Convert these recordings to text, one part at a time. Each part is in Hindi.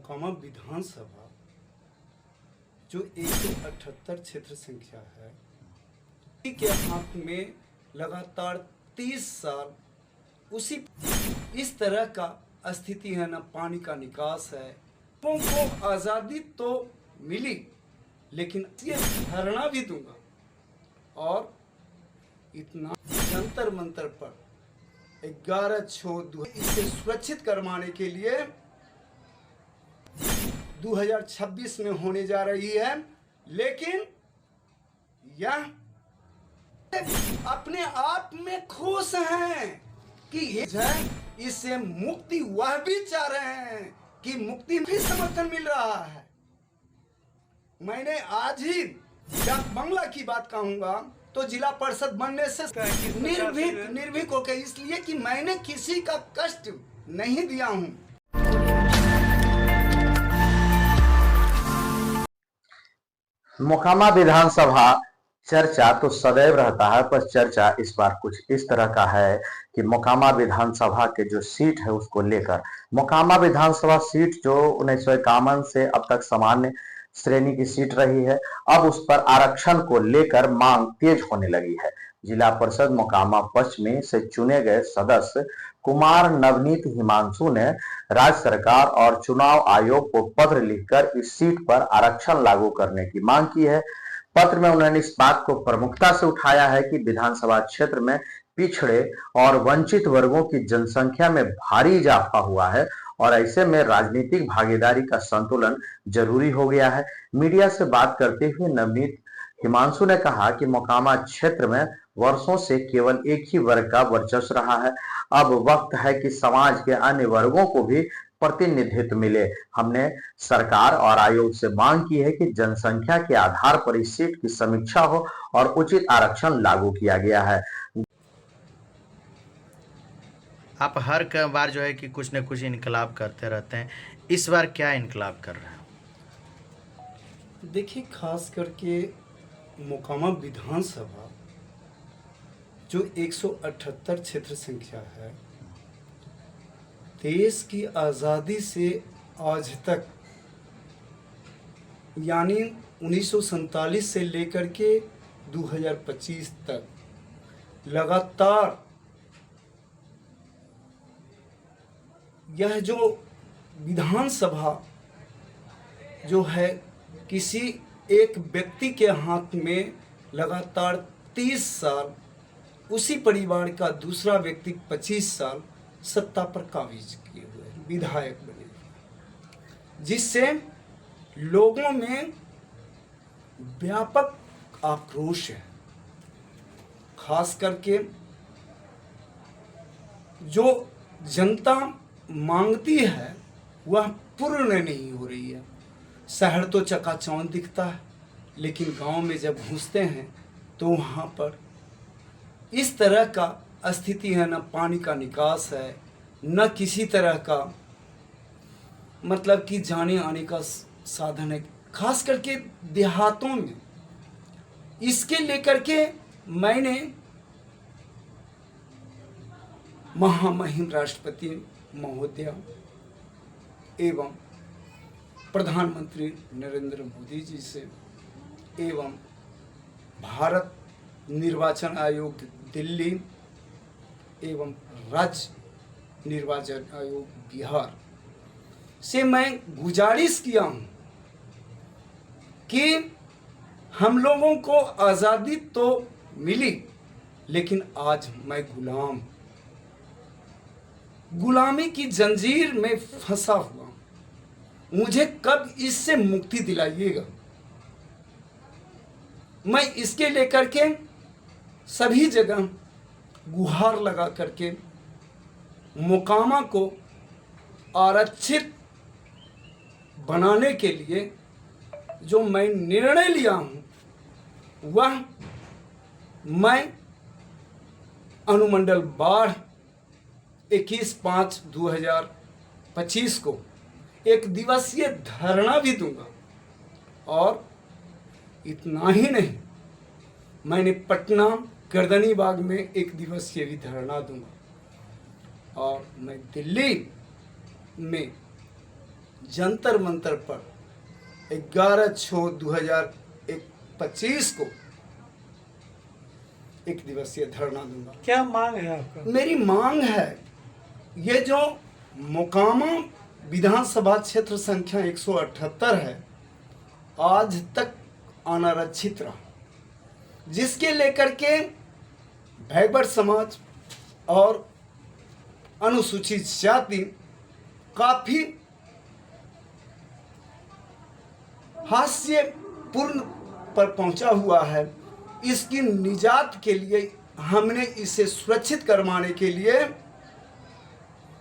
मोकामा विधानसभा जो 178 क्षेत्र संख्या है के हाथ में लगातार 30 साल उसी इस तरह का स्थिति है, ना पानी का निकास है। लोगों को आज़ादी तो मिली, लेकिन ये धरना भी दूंगा और इतना जंतर मंतर पर 11/6 इसे सुरक्षित करवाने के लिए 2026 में होने जा रही है। लेकिन यह अपने आप में खुश हैं कि इससे मुक्ति वह भी चाह रहे हैं कि मुक्ति भी समर्थन मिल रहा है। मैंने आज ही जब बंगला की बात कहूंगा तो जिला परिषद बनने से निर्भीक होकर, इसलिए कि मैंने किसी का कष्ट नहीं दिया हूं। मोकामा विधानसभा चर्चा तो सदैव रहता है, पर चर्चा इस बार कुछ इस तरह का है कि मोकामा विधानसभा के जो सीट है उसको लेकर मोकामा विधानसभा सीट जो 1951 से अब तक सामान्य श्रेणी की सीट रही है, अब उस पर आरक्षण को लेकर मांग तेज होने लगी है। जिला परिषद मोकामा पश्चिमी से चुने गए सदस्य कुमार नवनीत हिमांशु ने राज्य सरकार और चुनाव आयोग को पत्र लिखकर इस सीट पर आरक्षण लागू करने की मांग की है। पत्र में उन्होंने इस बात को प्रमुखता से उठाया है कि विधानसभा क्षेत्र में पिछड़े और वंचित वर्गों की जनसंख्या में भारी इजाफा हुआ है और ऐसे में राजनीतिक भागीदारी का संतुलन जरूरी हो गया है। मीडिया से बात करते हुए नवनीत हिमांशु ने कहा कि मोकामा क्षेत्र में वर्षों से केवल एक ही वर्ग का वर्चस्व रहा है। अब वक्त है कि समाज के अन्य वर्गों को भी प्रतिनिधित्व मिले। हमने सरकार और आयोग से मांग की है कि जनसंख्या के आधार पर इस सीट की समीक्षा हो और उचित आरक्षण लागू किया गया है। आप हर बार जो है कि कुछ न कुछ इनकलाब करते रहते हैं, इस बार क्या इनकलाब कर रहे हैं? देखिए, खास करके मोकामा विधानसभा जो 178 क्षेत्र संख्या है, देश की आज़ादी से आज तक यानी 1947 से लेकर के 2025 तक लगातार यह जो विधानसभा जो है किसी एक व्यक्ति के हाथ में लगातार 30 साल, उसी परिवार का दूसरा व्यक्ति 25 साल सत्ता पर काबिज किए हुए विधायक बने, जिससे लोगों में व्यापक आक्रोश है। खास करके जो जनता मांगती है वह पूर्ण नहीं हो रही है। शहर तो चकाचौंध दिखता है, लेकिन गांव में जब घुसते हैं तो वहाँ पर इस तरह का स्थिति है, न पानी का निकास है, न किसी तरह का मतलब कि जाने आने का साधन है। खास करके देहातों में इसके लेकर के मैंने महामहिम राष्ट्रपति महोदय एवं प्रधानमंत्री नरेंद्र मोदी जी से एवं भारत निर्वाचन आयोग दिल्ली एवं राज्य निर्वाचन आयोग बिहार से मैं गुजारिश किया हूं कि हम लोगों को आज़ादी तो मिली, लेकिन आज मैं गुलामी की जंजीर में फंसा हुआ, मुझे कब इससे मुक्ति दिलाइएगा। मैं इसके लेकर के सभी जगह गुहार लगा करके मोकामा को आरक्षित बनाने के लिए जो मैं निर्णय लिया हूं, वह मैं अनुमंडल बाढ़ 21/5/2025 को एक दिवसीय धरना भी दूंगा। और इतना ही नहीं, मैंने पटना गर्दनी बाग में एक दिवसीय भी धरना दूंगा। और मैं दिल्ली में जंतर मंतर पर 11/6/2025 को एक दिवसीय धरना दूंगा। क्या मांग है आपका? मेरी मांग है, ये जो मोकामा विधानसभा क्षेत्र संख्या 178 है, आज तक अनारक्षित रहा, जिसके लेकर के बैकवर्ड समाज और अनुसूचित जाति काफी हास्यपूर्ण पर पहुंचा हुआ है। इसकी निजात के लिए, हमने इसे सुरक्षित करवाने के लिए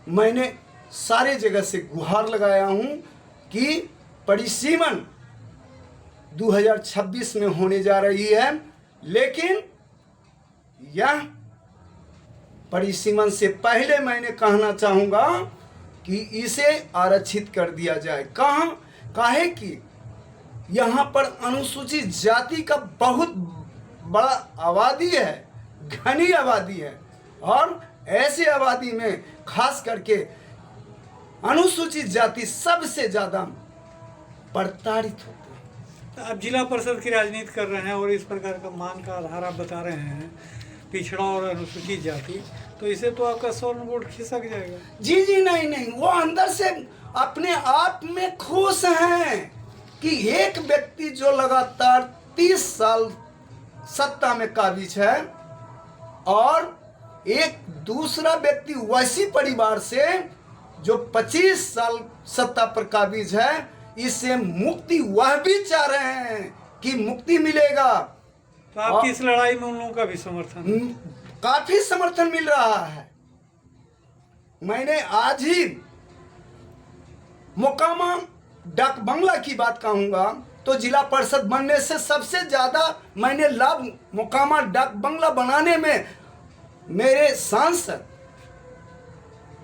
मैंने सारे जगह से गुहार लगाया हूं कि परिसीमन 2026 में होने जा रही है, लेकिन यह परिसीमन से पहले मैंने कहना चाहूँगा कि इसे आरक्षित कर दिया जाए। काहे कि यहाँ पर अनुसूचित जाति का बहुत बड़ा आबादी है, घनी आबादी है, और ऐसे आबादी में खास करके अनुसूचित जाति सबसे ज़्यादा प्रताड़ित होते हैं। आप जिला परिषद की राजनीति कर रहे हैं और इस प्रकार का मांग का आधार आप बता रहे हैं, पिछड़ा और अनुसूचित जाति, तो इसे तो आपका स्वर्ण वोट खिसक जाएगा। जी नहीं, वो अंदर से अपने आप में खुश हैं कि एक व्यक्ति जो लगातार 30 साल सत्ता में काबिज है और एक दूसरा व्यक्ति वैसी परिवार से जो 25 साल सत्ता पर काबिज है, इससे मुक्ति वह भी चाह रहे हैं कि मुक्ति मिलेगा। तो आपकी इस लड़ाई में उन लोगों का भी समर्थन, काफी समर्थन मिल रहा है। मैंने आज ही मोकामा डाक बंगला की बात कहूंगा तो जिला परिषद बनने से सबसे ज्यादा मैंने लाभ मोकामा डाक बंगला बनाने में मेरे सांसद,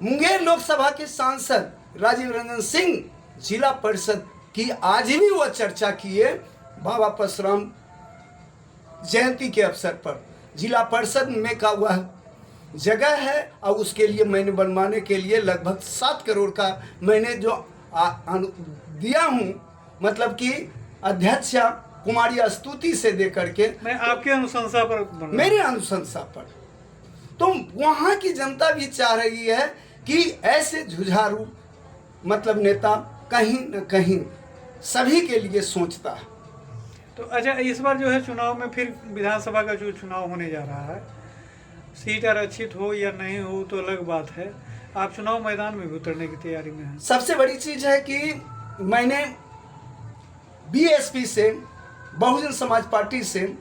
मुंगेर लोकसभा के सांसद राजीव रंजन सिंह जिला परिषद की आज भी वो चर्चा किए बाबा परशुराम जयंती के अवसर पर। जिला परिषद में का वह जगह है और उसके लिए मैंने बनवाने के लिए लगभग 7 करोड़ का मैंने जो दिया हूँ, मतलब कि अध्यक्षा कुमारी स्तुति से दे करके, मैं आपके अनुशंसा पर, मेरे अनुशंसा पर, तो वहाँ की जनता भी चाह रही है कि ऐसे जुझारू मतलब नेता कहीं न कहीं सभी के लिए सोचता है। तो अच्छा, इस बार जो है चुनाव में फिर विधानसभा का जो चुनाव होने जा रहा है, सीट आरक्षित हो या नहीं हो तो अलग बात है, आप चुनाव मैदान में भी उतरने की तैयारी में हैं। सबसे बड़ी चीज है कि मैंने बीएसपी से, बहुजन समाज पार्टी से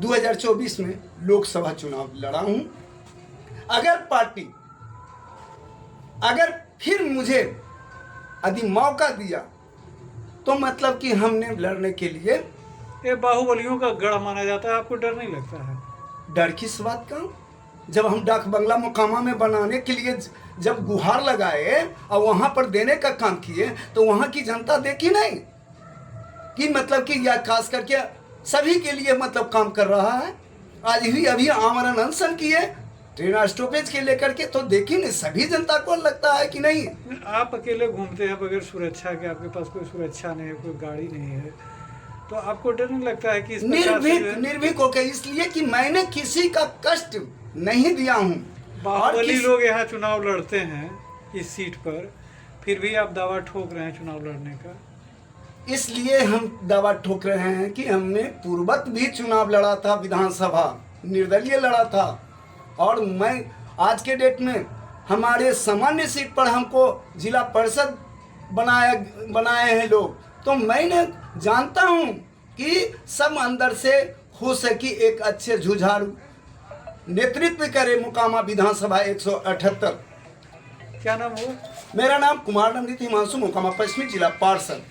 2024 में लोकसभा चुनाव लड़ा हूं। अगर फिर मुझे यदि मौका दिया तो मतलब कि हमने लड़ने के लिए, ये बाहुबलियों का गढ़ माना जाता है, आपको डर नहीं लगता है? डर किस बात का? जब हम डाक बंगला मोकामा में बनाने के लिए जब गुहार लगाए और वहां पर देने का काम किए तो वहां की जनता देखी नहीं कि मतलब कि यह खास करके सभी के लिए मतलब काम कर रहा है। आज भी अभी आमरण अनशन किए ट्रेन स्टॉपेज के लेकर के, तो देखी नहीं सभी जनता को लगता है कि नहीं। आप अकेले घूमते हैं बगैर सुरक्षा के, आपके पास कोई सुरक्षा नहीं है, कोई गाड़ी नहीं है, तो आपको डर नहीं लगता है कि इस निर्भीक होकर, इसलिए कि मैंने किसी का कष्ट नहीं दिया हूँ। बाहुबली लोग यहाँ चुनाव लड़ते हैं इस सीट पर, फिर भी आप दावा ठोक रहे हैं चुनाव लड़ने का। इसलिए हम दावा ठोक रहे हैं कि हमने पूर्वत भी चुनाव लड़ा था, विधानसभा निर्दलीय लड़ा था, और मैं आज के डेट में हमारे सामान्य सीट पर हमको जिला परिषद बनाए हैं लोग, तो मैंने जानता हूं कि सब अंदर से खुश है कि एक अच्छे जुझारू नेतृत्व करे मोकामा विधानसभा 178। क्या नाम हुआ? मेरा नाम कुमार नवनीत हिमांशु, मोकामा पश्चिमी जिला पार्षद।